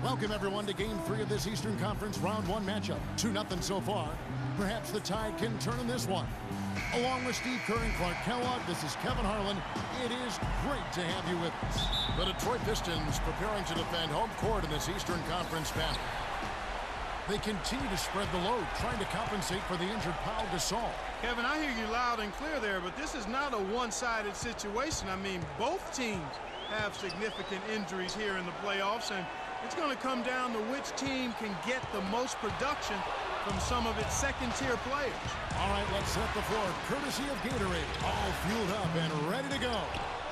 Welcome, everyone, to Game 3 of this Eastern Conference Round 1 matchup. 2-0 so far. Perhaps the tide can turn in this one. Along with Steve Kerr and Clark Kellogg, this is Kevin Harlan. It is great to have you with us. The Detroit Pistons preparing to defend home court in this Eastern Conference battle. They continue to spread the load, trying to compensate for the injured Pau Gasol. Kevin, I hear you loud and clear there, but this is not a one-sided situation. I mean, both teams have significant injuries here in the playoffs, and it's going to come down to which team can get the most production from some of its second-tier players. All right, let's set the floor, courtesy of Gatorade. All fueled up and ready to go.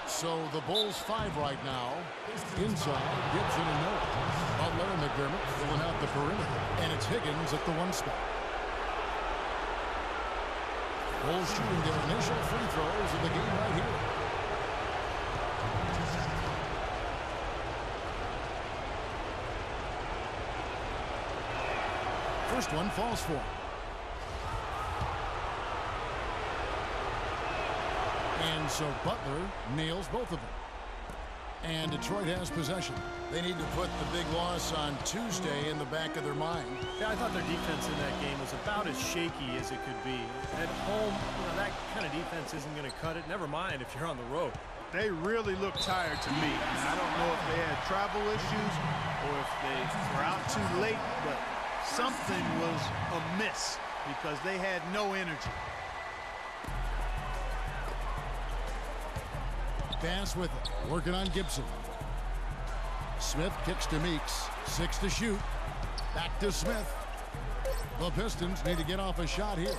So the Bulls 5 right now. Inside, Gibson and Noah. Butler and McDermott filling out the perimeter. And it's Higgins at the 1 spot. Bulls shooting their initial free throws of the game right here. First one falls for him. And so Butler nails both of them. And Detroit has possession. They need to put the big loss on Tuesday in the back of their mind. Yeah, I thought their defense in that game was about as shaky as it could be. At home, that kind of defense isn't going to cut it. Never mind if you're on the road. They really look tired to me. I don't know if they had travel issues or if they were out too late, but something was amiss because they had no energy. Bass with it, working on Gibson. Smith kicks to Meeks, 6 to shoot. Back to Smith. The Pistons need to get off a shot here.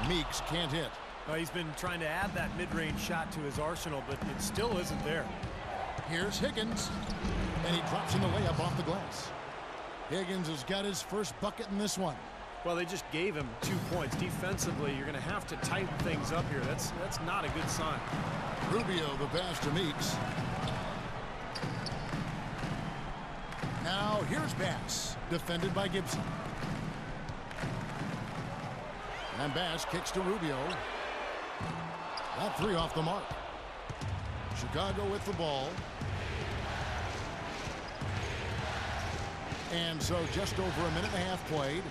Meeks can't hit. He's been trying to add that mid-range shot to his arsenal, but it still isn't there. Here's Higgins, and he drops in the layup off the glass. Higgins has got his first bucket in this one. Well, they just gave him 2 points. Defensively, you're going to have to tighten things up here. That's not a good sign. Rubio, the pass to Meeks. Now here's Bass, defended by Gibson. And Bass kicks to Rubio. That 3 off the mark. Chicago with the ball. And so just over a minute and a half played.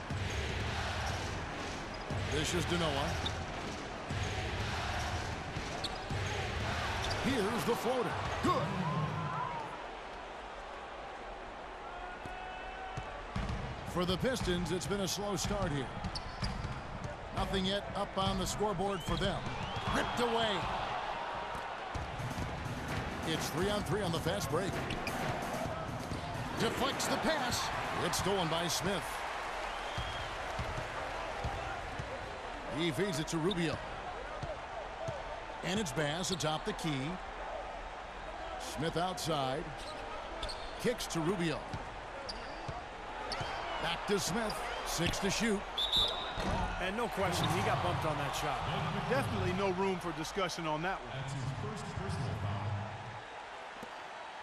This is Denoa. Here's the floater. Good. For the Pistons, it's been a slow start here. Nothing yet up on the scoreboard for them. Ripped away. It's 3-on-3 on the fast break. Deflects the pass. It's stolen by Smith. He feeds it to Rubio. And it's Bass atop the key. Smith outside. Kicks to Rubio. Back to Smith. 6 to shoot. And no question, he got bumped on that shot. Definitely no room for discussion on that one. That's his first personal foul.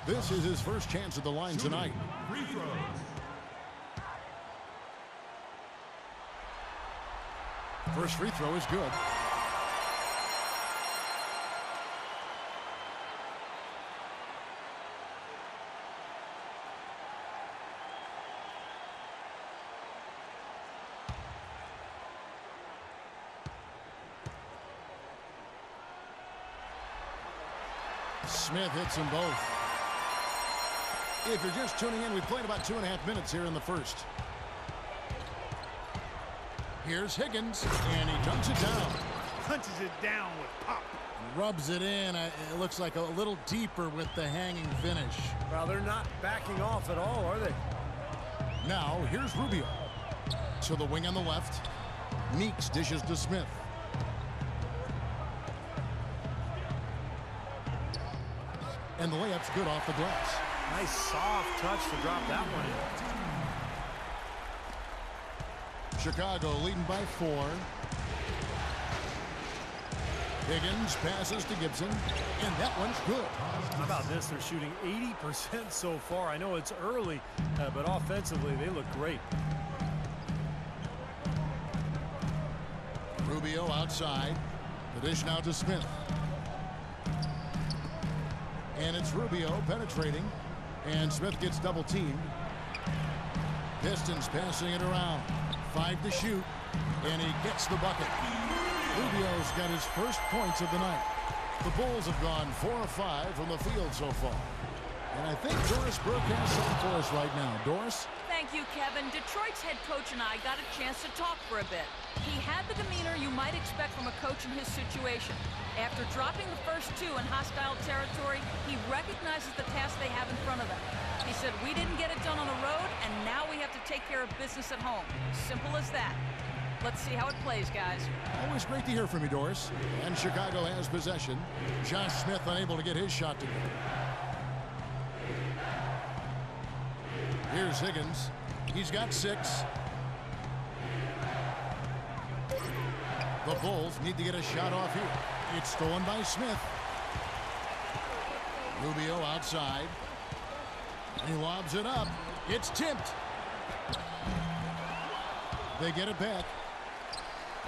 This is his first chance at the line tonight. Free throws. First free throw is good. Smith hits them both. If you're just tuning in, we played about 2.5 minutes here in the first. Here's Higgins, and he dunks it down. Punches it down with pop. Rubs it in. It looks like a little deeper with the hanging finish. Well, they're not backing off at all, are they? Now, here's Rubio. To the wing on the left. Meeks dishes to Smith. And the layup's good off the glass. Nice soft touch to drop that one in. Chicago leading by 4. Higgins passes to Gibson, and that one's good. How about this? They're shooting 80% so far. I know it's early, but offensively, they look great. Rubio outside. The dish now to Smith. And it's Rubio penetrating. And Smith gets double teamed. Pistons passing it around. 5 to shoot. And he gets the bucket. Rubio's got his first points of the night. The Bulls have gone 4 of 5 from the field so far. And I think Doris Burke has something for us right now. Doris? Thank you, Kevin. Detroit's head coach and I got a chance to talk for a bit. He had the demeanor you might expect from a coach in his situation. After dropping the first 2 in hostile territory, he recognizes the task they have in front of them. He said, we didn't get it done on the road, and now we have to take care of business at home. Simple as that. Let's see how it plays, guys. Always great to hear from you, Doris. And Chicago has possession. Josh Smith unable to get his shot to go. Here's Higgins. He's got 6. The Bulls need to get a shot off here. It's stolen by Smith. Rubio outside. He lobs it up. It's tipped. They get it back.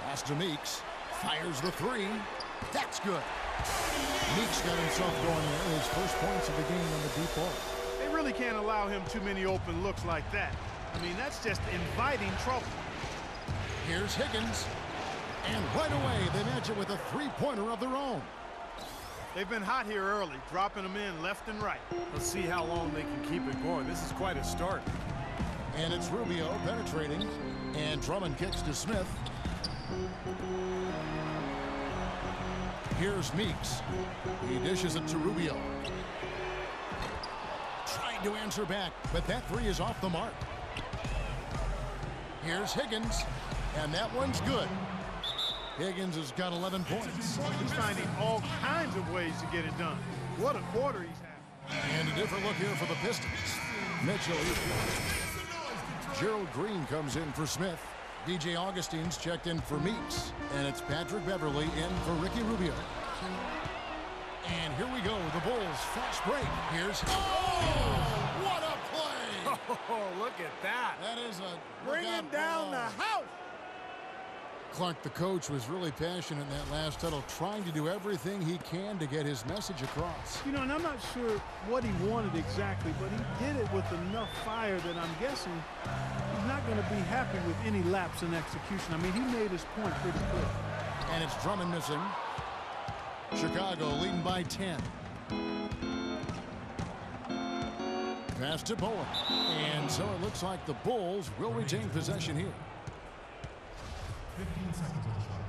Pass to Meeks. Fires the 3. That's good. Meeks got himself going there. His first points of the game on the deep ball. They really can't allow him too many open looks like that. I mean, that's just inviting trouble. Here's Higgins. And right away, they match it with a 3-pointer of their own. They've been hot here early, dropping them in left and right. Let's see how long they can keep it going. This is quite a start. And it's Rubio penetrating. And Drummond kicks to Smith. Here's Meeks. He dishes it to Rubio. Trying to answer back, but that 3 is off the mark. Here's Higgins. And that one's good. Higgins has got 11 points. He's finding all kinds of ways to get it done. What a quarter he's having. And a different look here for the Pistons. Mitchell. Gerald Green comes in for Smith. DJ Augustine's checked in for Meeks. And it's Patrick Beverly in for Ricky Rubio. And here we go. The Bulls fast break. Here's... Oh! What a play! Oh, look at that. That is a... Bringing down the house. Clark, the coach, was really passionate in that last huddle, trying to do everything he can to get his message across. You know, and I'm not sure what he wanted exactly, but he did it with enough fire that I'm guessing he's not going to be happy with any lapse in execution. I mean, he made his point pretty clear. And it's Drummond missing. Chicago leading by 10. Pass to Bowen. And so it looks like the Bulls will retain possession here. 15 seconds on the shot.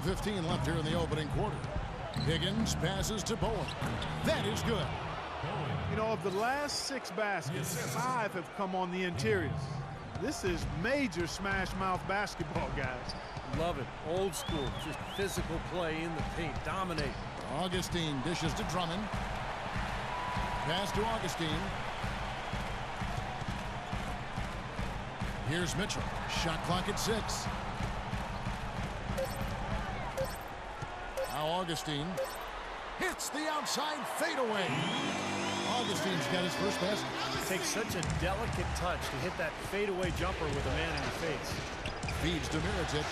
15. 1:15 left here in the opening quarter. Higgins passes to Bowen. That is good. You know, of the last 6 baskets, 5 have come on the interiors. This is major smash mouth basketball, guys. Love it. Old school. Just physical play in the paint. Dominate. Augustine dishes to Drummond. Pass to Augustine. Here's Mitchell. Shot clock at 6. Now Augustine hits the outside fadeaway. Augustine's got his first basket. It takes such a delicate touch to hit that fadeaway jumper with a man in your face. Feeds to Mirotic.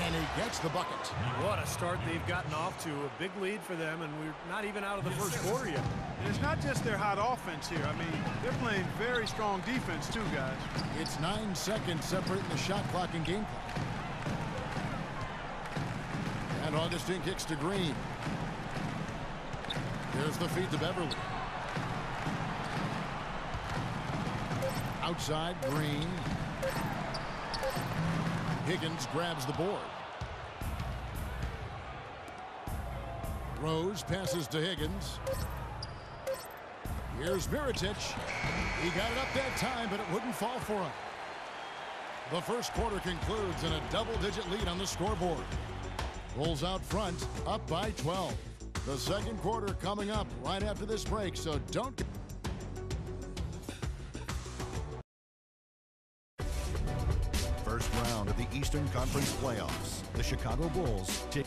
And he gets the bucket. What a start they've gotten off to. A big lead for them, and we're not even out of the first quarter yet. And it's not just their hot offense here. I mean, they're playing very strong defense too, guys. It's 9 seconds separating the shot clock and game clock. And Augustine kicks to Green. There's the feed to Beverly. Outside, Green. Higgins grabs the board. Rose passes to Higgins. Here's Mirotic. He got it up that time, but it wouldn't fall for him. The first quarter concludes in a double-digit lead on the scoreboard. Bulls out front, up by 12. The second quarter coming up right after this break, so don't... First round of the Eastern Conference playoffs. The Chicago Bulls take...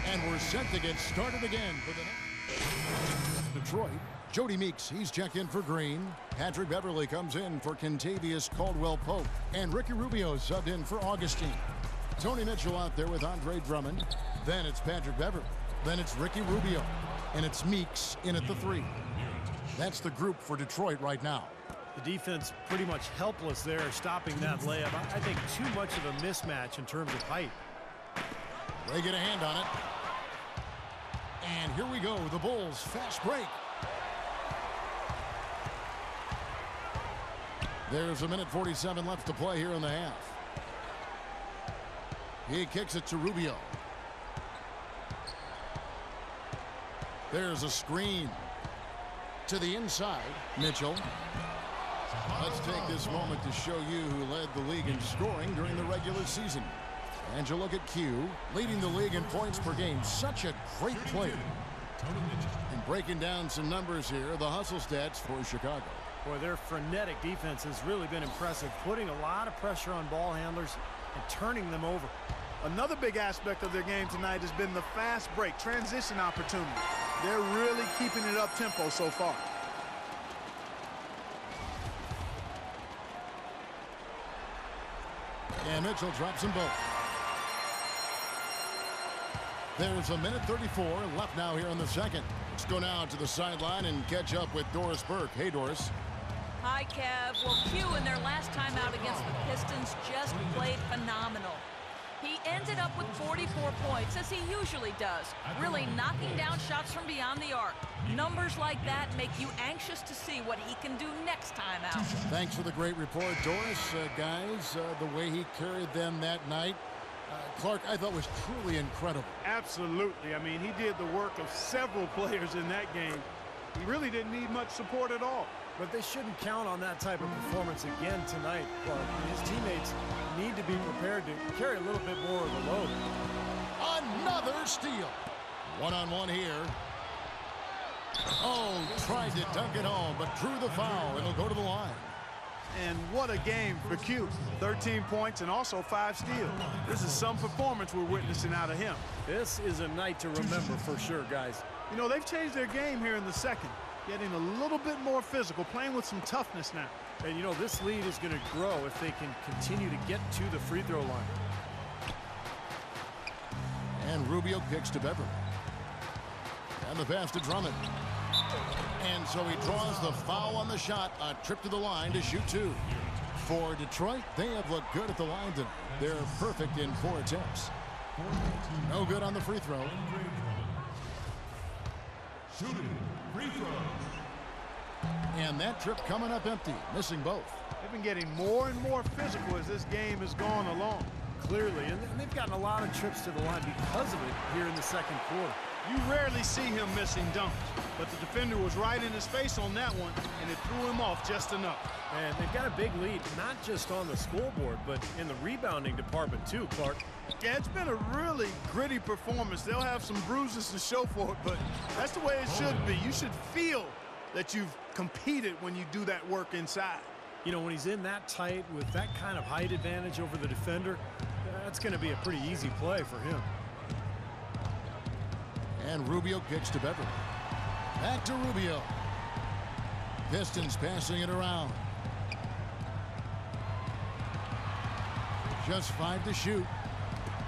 And we're set to get started again for the next... Detroit Jody Meeks, he's checked in for Green. Patrick Beverly comes in for Kentavious Caldwell-Pope. And Ricky Rubio subbed in for Augustine. Tony Mitchell out there with Andre Drummond. Then it's Patrick Beverly. Then it's Ricky Rubio. And it's Meeks in at the 3. That's the group for Detroit right now. The defense pretty much helpless there, stopping that layup. I think too much of a mismatch in terms of height. They get a hand on it. And here we go, the Bulls fast break. There's a minute 47 left to play here in the half. He kicks it to Rubio. There's a screen to the inside. Mitchell. Let's take this moment to show you who led the league in scoring during the regular season. And you look at Q, leading the league in points per game. Such a great player. And breaking down some numbers here, the hustle stats for Chicago. Boy, their frenetic defense has really been impressive, putting a lot of pressure on ball handlers and turning them over. Another big aspect of their game tonight has been the fast break, transition opportunity. They're really keeping it up tempo so far. And Mitchell drops them both. There's a minute 34 left now here in the second. Let's go now to the sideline and catch up with Doris Burke. Hey, Doris. Hi, Kev. Well, Q in their last time out against the Pistons just played phenomenal. He ended up with 44 points, as he usually does, really knocking down shots from beyond the arc. Numbers like that make you anxious to see what he can do next time out. Thanks for the great report, Doris. Guys, the way he carried them that night, Clark, I thought was truly incredible. Absolutely. I mean, he did the work of several players in that game. He really didn't need much support at all. But they shouldn't count on that type of performance again tonight. Well, his teammates need to be prepared to carry a little bit more of the load. Another steal. One-on-one here. Oh, tried to dunk it home, but drew the foul. It'll go to the line. And what a game for Q. 13 points and also 5 steals. This is some performance we're witnessing out of him. This is a night to remember for sure, guys. You know, they've changed their game here in the second, getting a little bit more physical, playing with some toughness now. And, you know, this lead is going to grow if they can continue to get to the free throw line. And Rubio kicks to Beverly. And the pass to Drummond. And so he draws the foul on the shot. A trip to the line to shoot 2. For Detroit, they have looked good at the line tonight. They're perfect in 4 attempts. No good on the free throw. Shooting free throws. And that trip coming up empty, missing both. They've been getting more and more physical as this game has gone along. Clearly, and they've gotten a lot of trips to the line because of it here in the second quarter. You rarely see him missing dunks, but the defender was right in his face on that one, and it threw him off just enough. And they've got a big lead, not just on the scoreboard, but in the rebounding department too, Clark. Yeah, it's been a really gritty performance. They'll have some bruises to show for it, but that's the way it should be. You should feel that you've competed when you do that work inside. You know, when he's in that tight with that kind of height advantage over the defender, that's going to be a pretty easy play for him. And Rubio kicks to Beverly. Back to Rubio. Pistons passing it around. Just 5 to shoot.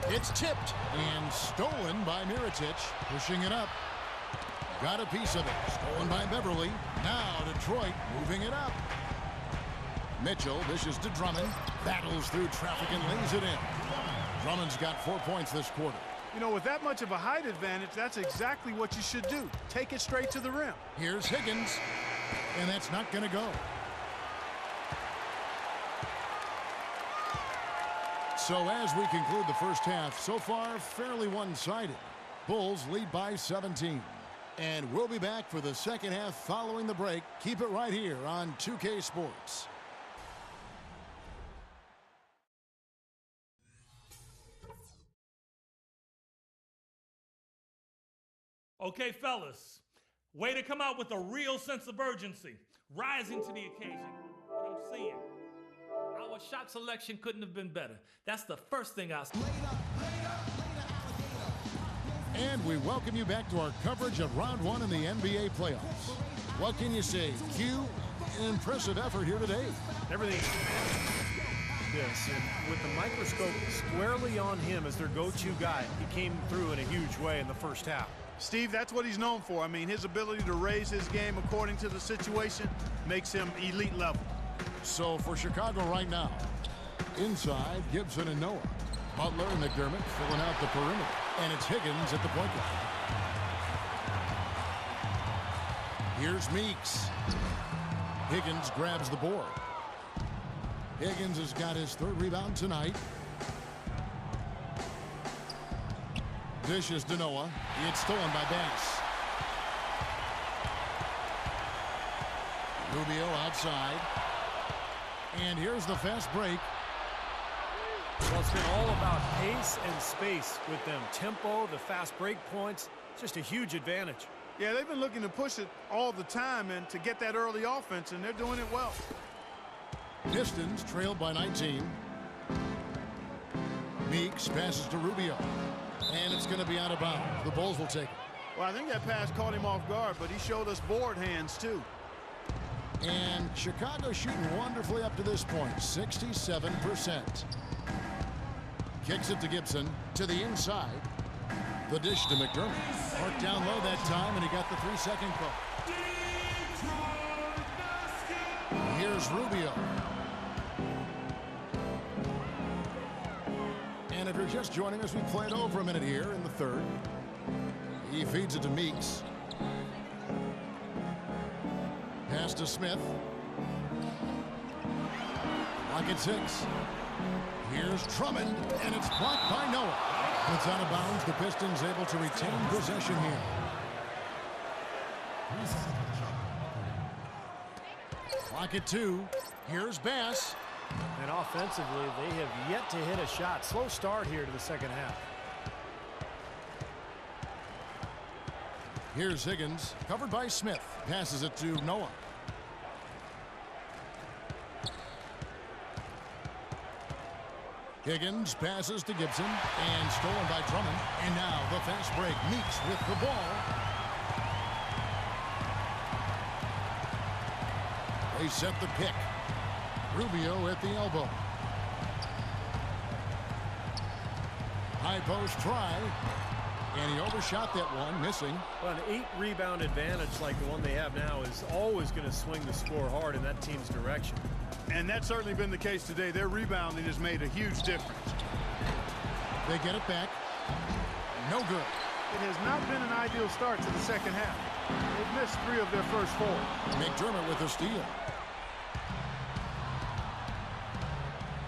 It's tipped and stolen by Mirotic. Pushing it up. Got a piece of it. Stolen by Beverly. Now Detroit moving it up. Mitchell dishes to Drummond. Battles through traffic and lays it in. Drummond's got 4 points this quarter. You know, with that much of a height advantage, that's exactly what you should do. Take it straight to the rim. Here's Higgins. And that's not going to go. So as we conclude the first half, so far fairly one-sided. Bulls lead by 17. And we'll be back for the second half following the break. Keep it right here on 2K Sports. Okay, fellas, way to come out with a real sense of urgency, rising to the occasion. What I'm saying, our shot selection couldn't have been better. That's the first thing I said. And we welcome you back to our coverage of round one in the NBA playoffs. What can you say? Q, an impressive effort here today. Everything this, and with the microscope squarely on him as their go-to guy, he came through in a huge way in the first half. Steve, that's what he's known for. I mean, his ability to raise his game according to the situation makes him elite level. So for Chicago right now, inside, Gibson and Noah. Butler and McDermott filling out the perimeter. And it's Higgins at the point guard. Here's Meeks. Higgins grabs the board. Higgins has got his third rebound tonight. Dishes to Noah. It's stolen by Bass. Rubio outside. And here's the fast break. Well, it's been all about pace and space with them. Tempo, the fast break points, just a huge advantage. Yeah, they've been looking to push it all the time and to get that early offense, and they're doing it well. Pistons trailed by 19. Meeks passes to Rubio. And it's going to be out of bounds. The Bulls will take it. Well, I think that pass caught him off guard, but he showed us board hands, too. And Chicago shooting wonderfully up to this point, 67%. Kicks it to Gibson, to the inside. The dish to McDermott. Marked down low that time, and he got the 3-second call. Here's Rubio. And if you're just joining us, we played over a minute here in the third. He feeds it to Meeks. Pass to Smith. Clock at 6. Here's Drummond, and it's blocked by Noah. It's out of bounds. The Pistons able to retain possession here. Clock at 2. Here's Bass. And offensively, they have yet to hit a shot. Slow start here to the second half. Here's Higgins, covered by Smith. Passes it to Noah. Higgins passes to Gibson, and stolen by Drummond. And now the fast break. Meeks with the ball. They set the pick. Rubio at the elbow. High post try. And he overshot that one, missing. Well, an 8-rebound advantage like the one they have now is always going to swing the score hard in that team's direction. And that's certainly been the case today. Their rebounding has made a huge difference. They get it back. No good. It has not been an ideal start to the second half. They've missed 3 of their first 4. McDermott with the steal.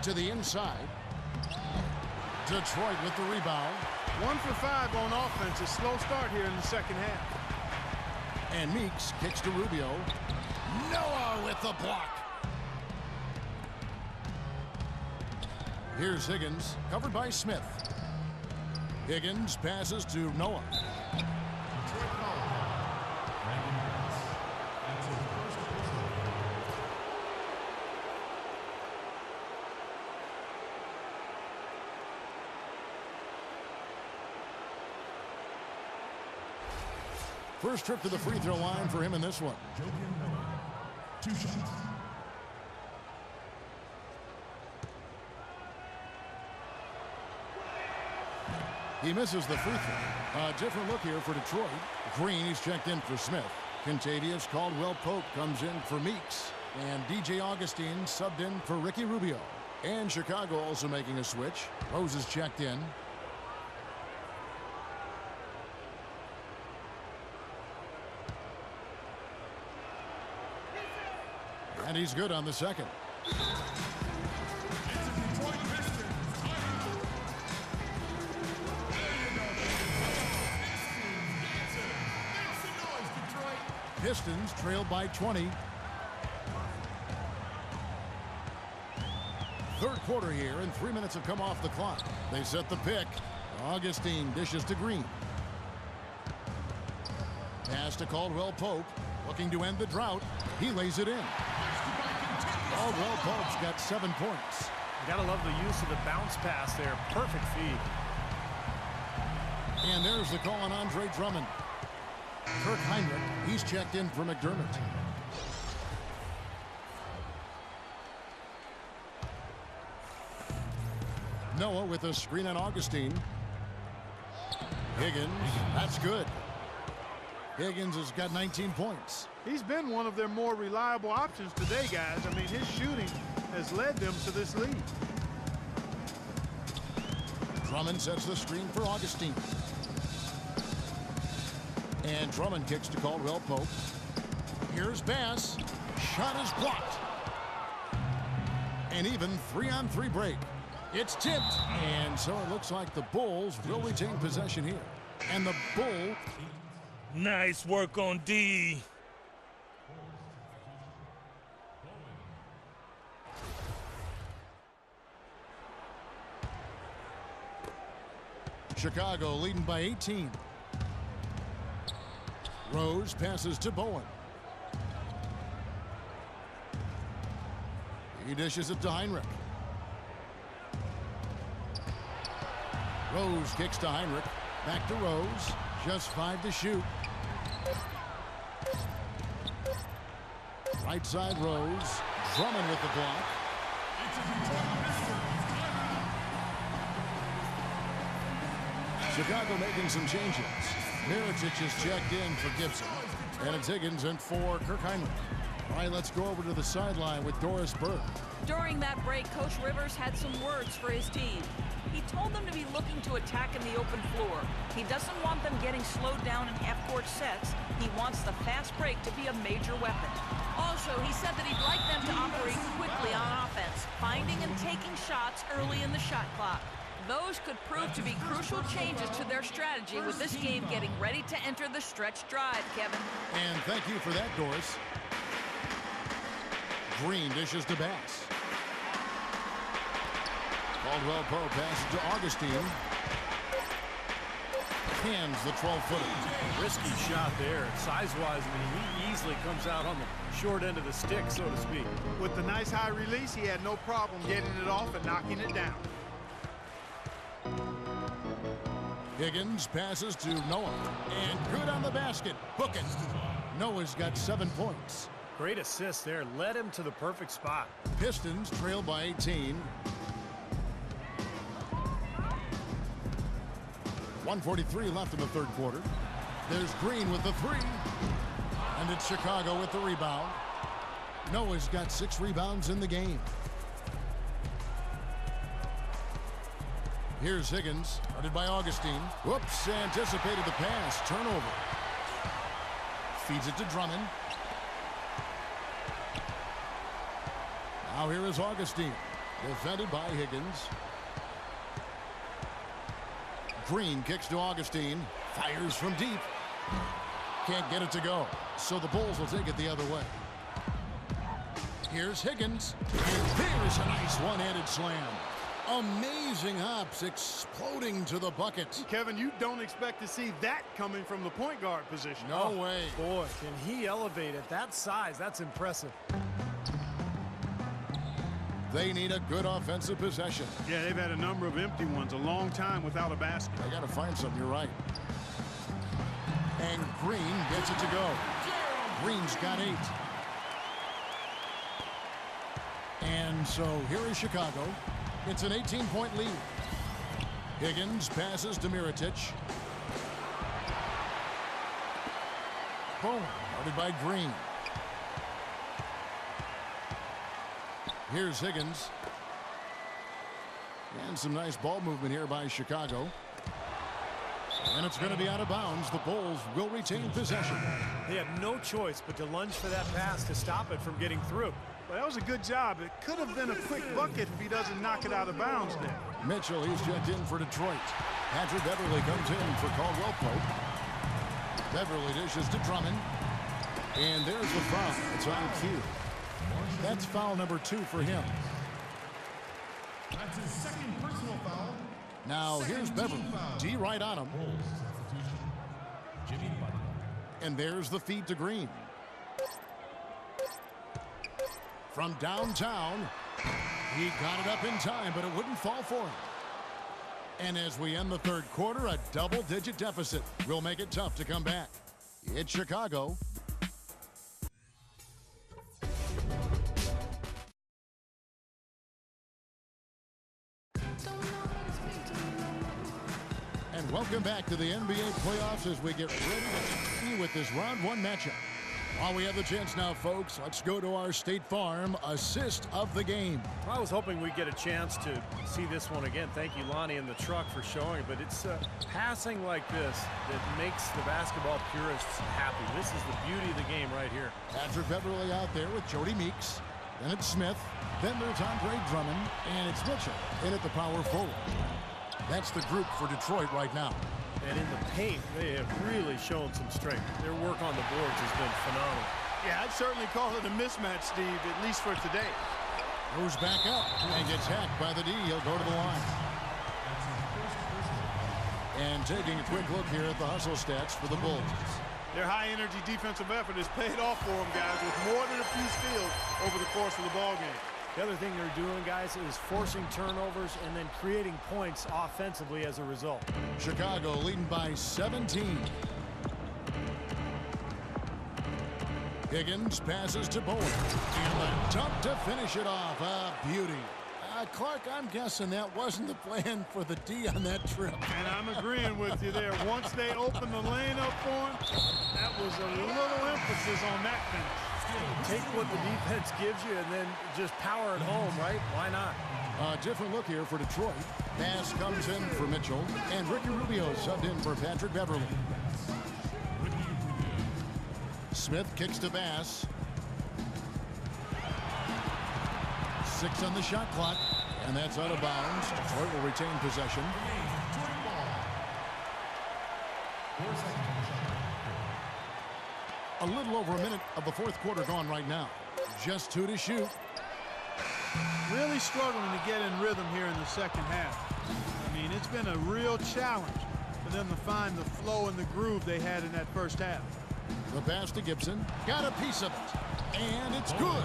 To the inside. Detroit with the rebound. 1 for 5 on offense. A slow start here in the second half. And Meeks kicks to Rubio. Noah with the block. Here's Higgins, covered by Smith. Higgins passes to Noah. First trip to the free throw line for him in this one. 2 shots. He misses the free throw. A different look here for Detroit. Green is checked in for Smith. Contavious Caldwell-Pope comes in for Meeks. And DJ Augustine subbed in for Ricky Rubio. And Chicago also making a switch. Rose is checked in. And he's good on the second. Pistons trailed by 20. Third quarter here, and 3 minutes have come off the clock. They set the pick. Augustine dishes to Green. Pass to Caldwell-Pope, looking to end the drought. He lays it in. Caldwell-Pope's got 7 points. You gotta love the use of the bounce pass there. Perfect feed. And there's the call on Andre Drummond. Kirk Heinrich, he's checked in for McDermott. Noah with a screen on Augustine. Higgins, that's good. Higgins has got 19 points. He's been one of their more reliable options today, guys. I mean, his shooting has led them to this lead. Drummond sets the screen for Augustine. And Drummond kicks to Caldwell Pope. Here's Bass. Shot is blocked. An even 3-on-3 break. It's tipped. And so it looks like the Bulls will retain possession here. And the Bull. Nice work on D. Chicago leading by 18. Rose passes to Bowen. He dishes it to Heinrich. Rose kicks to Heinrich. Back to Rose. Just 5 to shoot. Right side Rose. Drummond with the block. Chicago making some changes. Mirotic is checked in for Gibson. And it's Higgins and for Kirk Heinrich. All right, let's go over to the sideline with Doris Burke. During that break, Coach Rivers had some words for his team. He told them to be looking to attack in the open floor. He doesn't want them getting slowed down in half-court sets. He wants the fast break to be a major weapon. Also, he said that he'd like them to operate quickly on offense, finding and taking shots early in the shot clock. Those could prove to be crucial changes to their strategy with this game getting ready to enter the stretch drive, Kevin. And thank you for that, Doris. Green dishes to Bass. Caldwell Pope passes to Augustine. Hands the 12-footer. Risky shot there. Size-wise, I mean, he easily comes out on the short end of the stick, so to speak. With the nice high release, he had no problem getting it off and knocking it down. Higgins passes to Noah. And good on the basket. Book it. Noah's got 7 points. Great assist there. Led him to the perfect spot. Pistons trail by 18. 1:43 left in the third quarter. There's Green with the 3. And it's Chicago with the rebound. Noah's got 6 rebounds in the game. Here's Higgins, guarded by Augustine. Whoops, anticipated the pass. Turnover. Feeds it to Drummond. Now here is Augustine, defended by Higgins. Green kicks to Augustine. Fires from deep. Can't get it to go. So the Bulls will take it the other way. Here's Higgins. And there's a nice one-handed slam. Amazing hops exploding to the bucket. Kevin, you don't expect to see that coming from the point guard position. No way. Boy, can he elevate at that size. That's impressive. They need a good offensive possession. Yeah, they've had a number of empty ones, a long time without a basket. They got to find something, you're right. And Green gets it to go. Green's got 8. And so here is Chicago. It's an 18-point lead. Higgins passes to Mirotic. Boom, guarded by Green. Here's Higgins. And some nice ball movement here by Chicago. And it's going to be out of bounds. The Bulls will retain possession. They had no choice but to lunge for that pass to stop it from getting through. Well, that was a good job. It could have been a quick bucket if he doesn't knock it out of bounds there. Mitchell, he's checked in for Detroit. Patrick Beverly comes in for Caldwell Pope. Beverly dishes to Drummond. And there's the foul. It's on cue. That's foul number 2 for him. That's his second personal foul. Now here's Beverly. D right on him. Jimmy Butler. And there's the feed to Green. From downtown, he got it up in time, but it wouldn't fall for him. And as we end the third quarter, a double-digit deficit will make it tough to come back. It's Chicago. And welcome back to the NBA playoffs as we get ready to continue with this round one matchup. While we have the chance now, folks, let's go to our State Farm assist of the game. I was hoping we'd get a chance to see this one again. Thank you, Lonnie, and the truck for showing it. But it's passing like this that makes the basketball purists happy. This is the beauty of the game right here. Patrick Beverly out there with Jody Meeks. Then it's Smith. Then there's Andre Drummond. And it's Mitchell in at the power forward. That's the group for Detroit right now. And in the paint, they have really shown some strength. Their work on the boards has been phenomenal. Yeah, I'd certainly call it a mismatch, Steve, at least for today. Goes back up and gets hacked by the D. He'll go to the line. And taking a quick look here at the hustle stats for the Bulls. Their high-energy defensive effort has paid off for them, guys, with more than a few steals over the course of the ballgame. The other thing they're doing, guys, is forcing turnovers and then creating points offensively as a result. Chicago leading by 17. Higgins passes to Bowen. And the dunk to finish it off. A beauty. Clark, I'm guessing that wasn't the plan for the D on that trip. And I'm agreeing with you there. Once they opened the lane up for him, that was a little emphasis on that finish. Take what the defense gives you and then just power it home, right? Why not? A different look here for Detroit. Pass comes in for Mitchell, and Ricky Rubio subbed in for Patrick Beverly. Smith kicks to Bass. 6 on the shot clock, and that's out of bounds. Detroit will retain possession. A little over a minute of the fourth quarter gone right now. Just 2 to shoot. Really struggling to get in rhythm here in the second half. I mean, it's been a real challenge for them to find the flow and the groove they had in that first half. The pass to Gibson. Got a piece of it. And it's good.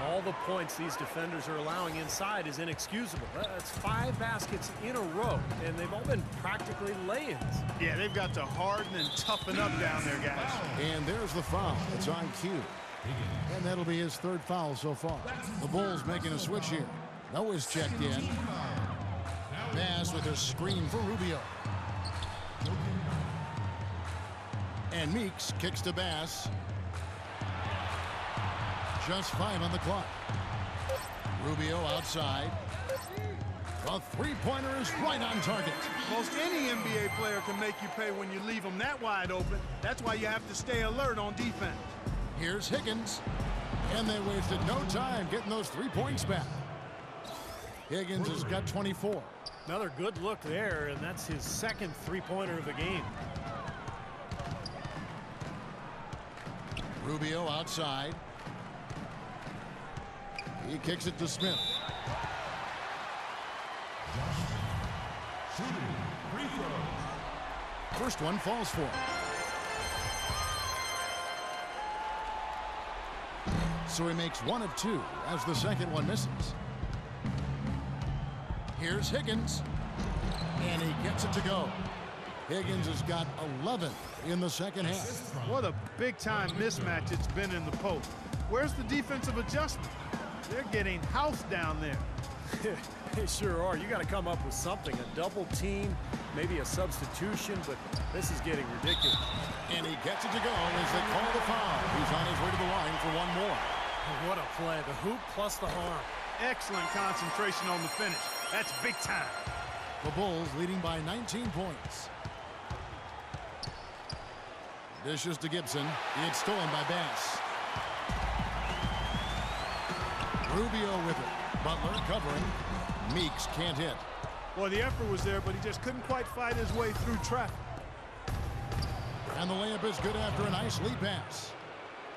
All the points these defenders are allowing inside is inexcusable. That's 5 baskets in a row, and they've all been practically lay-ins. Yeah, they've got to harden and toughen up down there, guys. And there's the foul. It's on cue. And that'll be his 3rd foul so far. The Bulls making a switch here. Noah's checked in. Bass with a screen for Rubio. And Meeks kicks to Bass. Just 5 on the clock. Rubio outside. A three-pointer is right on target. Most any NBA player can make you pay when you leave them that wide open. That's why you have to stay alert on defense. Here's Higgins. And they wasted no time getting those 3 points back. Higgins has got 24. Another good look there, and that's his 2nd three-pointer of the game. Rubio outside. He kicks it to Smith. First one falls for him. So he makes 1 of 2 as the second one misses. Here's Higgins. And he gets it to go. Higgins has got 11 in the second half. What a big-time mismatch it's been in the post. Where's the defensive adjustment? They're getting housed down there. They sure are. You got to come up with something. A double team, maybe a substitution, but this is getting ridiculous. And he gets it to go as they call the foul. He's on his way to the line for 1 more. What a play. The hoop plus the harm. Excellent concentration on the finish. That's big time. The Bulls leading by 19 points. Dishes to Gibson. It's stolen by Bass. Rubio with it. Butler covering. Meeks can't hit. Well, the effort was there, but he just couldn't quite fight his way through traffic. And the layup is good after a nice lead pass.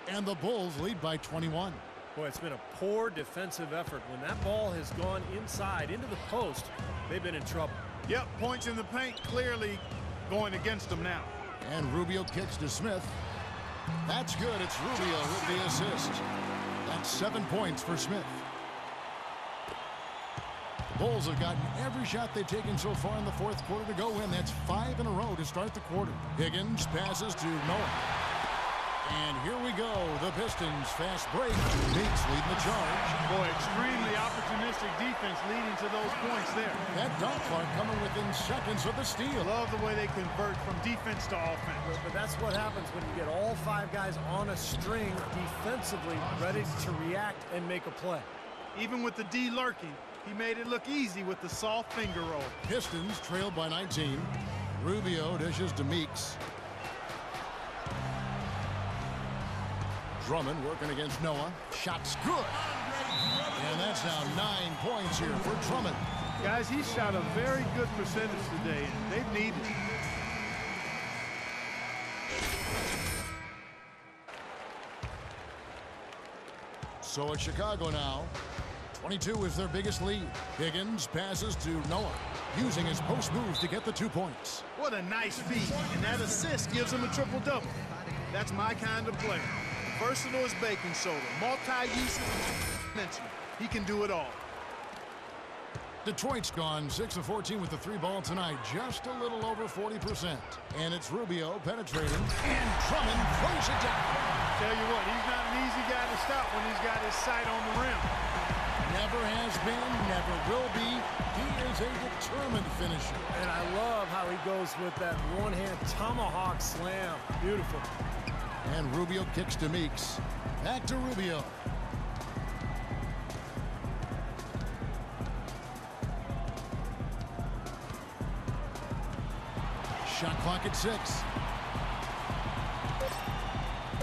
And the Bulls lead by 21. Boy, it's been a poor defensive effort. When that ball has gone inside into the post, they've been in trouble. Yep, points in the paint clearly going against them now. And Rubio kicks to Smith. That's good. It's Rubio with the assist. That's 7 points for Smith. Bulls have gotten every shot they've taken so far in the fourth quarter to go in. That's 5 in a row to start the quarter. Higgins passes to Noah. And here we go. The Pistons fast break. Meeks leading the charge. Boy, extremely opportunistic defense leading to those points there. That dunk, Clark, coming within seconds of the steal. Love the way they convert from defense to offense. But that's what happens when you get all 5 guys on a string defensively, ready to react and make a play. Even with the D lurking, he made it look easy with the soft finger roll. Pistons trailed by 19. Rubio dishes to Meeks. Drummond working against Noah. Shot's good. And that's now 9 points here for Drummond. Guys, he shot a very good percentage today, and they've needed it. So it's Chicago now. 22 is their biggest lead. Higgins passes to Noah, using his post moves to get the 2 points. What a nice feed, and that assist gives him a triple-double. That's my kind of player. Versatile as baking soda, multi-usage, dimensional. He can do it all. Detroit's gone 6 of 14 with the 3 ball tonight, just a little over 40%. And it's Rubio penetrating, and Drummond throws it down. Tell you what, he's not an easy guy to stop when he's got his sight on the rim. Never has been, never will be. He is a determined finisher. And I love how he goes with that one-hand tomahawk slam. Beautiful. And Rubio kicks to Meeks. Back to Rubio. Shot clock at 6.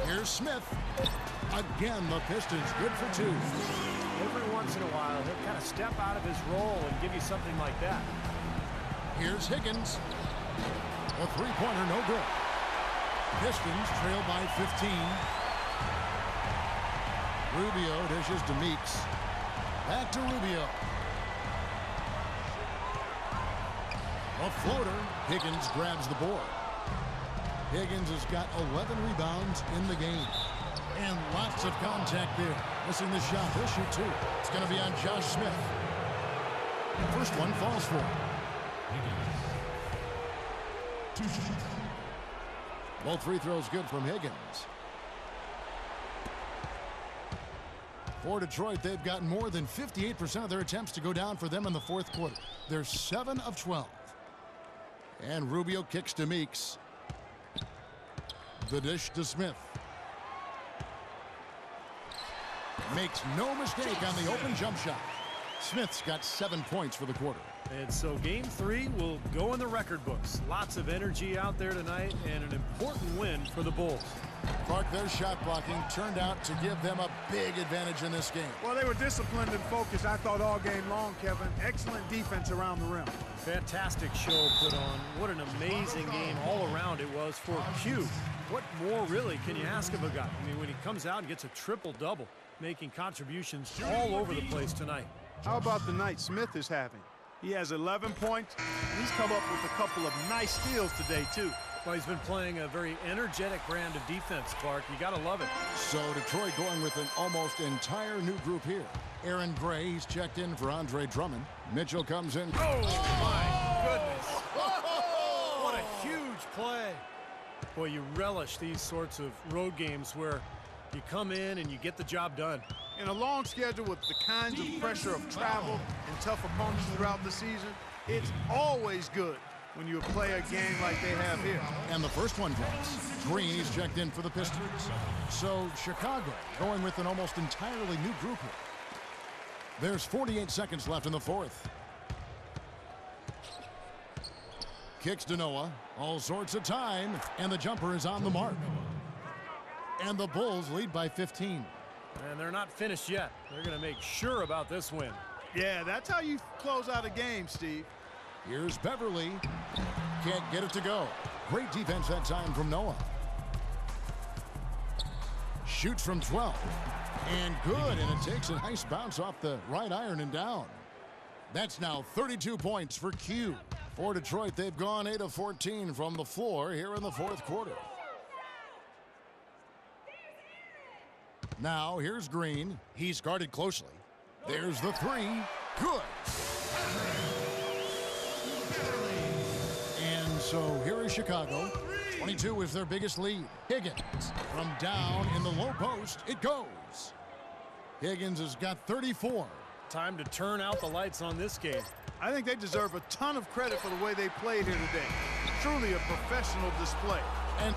Here's Smith. Again, the Pistons good for 2. Every once in a while, he'll kind of step out of his role and give you something like that. Here's Higgins. A three-pointer, no good. Pistons trail by 15. Rubio dishes to Meeks. Back to Rubio. A floater. Higgins grabs the board. Higgins has got 11 rebounds in the game. And lots of contact there. Missing the shot. He'll shoot 2. It's going to be on Josh Smith. First one falls for him. Both free throws good from Higgins. For Detroit, they've gotten more than 58% of their attempts to go down for them in the fourth quarter. They're 7 of 12. And Rubio kicks to Meeks. The dish to Smith. Makes no mistake on the open jump shot. Smith's got 7 points for the quarter. And so game 3 will go in the record books. Lots of energy out there tonight and an important win for the Bulls. Clark, their shot blocking turned out to give them a big advantage in this game. Well, they were disciplined and focused, I thought, all game long, Kevin. Excellent defense around the rim. Fantastic show put on. What an amazing game all around it was for Q. What more really can you ask of a guy? I mean, when he comes out and gets a triple-double, making contributions all over the place tonight. How about the night Smith is having? He has 11 points. He's come up with a couple of nice steals today, too. Well, he's been playing a very energetic brand of defense, Clark. You got to love it. So Detroit going with an almost entire new group here. Aaron Gray, he's checked in for Andre Drummond. Mitchell comes in. Oh, my goodness. What a huge play. Boy, you relish these sorts of road games where you come in and you get the job done. In a long schedule with the kinds of pressure of travel and tough opponents throughout the season, it's always good when you play a game like they have here. And the first one drops. Green, he's checked in for the Pistons. So Chicago going with an almost entirely new group here. There's 48 seconds left in the fourth. Kicks to Noah. All sorts of time. And the jumper is on the mark. And the Bulls lead by 15. And they're not finished yet. They're going to make sure about this win. Yeah, that's how you close out a game, Steve. Here's Beverly. Can't get it to go. Great defense that time from Noah. Shoots from 12. And good, and it takes a nice bounce off the right iron and down. That's now 32 points for Q. For Detroit, they've gone 8 of 14 from the floor here in the fourth quarter. Now, here's Green. He's guarded closely. There's the 3. Good. So here is Chicago. 22 is their biggest lead. Higgins from down in the low post. It goes. Higgins has got 34. Time to turn out the lights on this game. I think they deserve a ton of credit for the way they played here today. Truly a professional display. And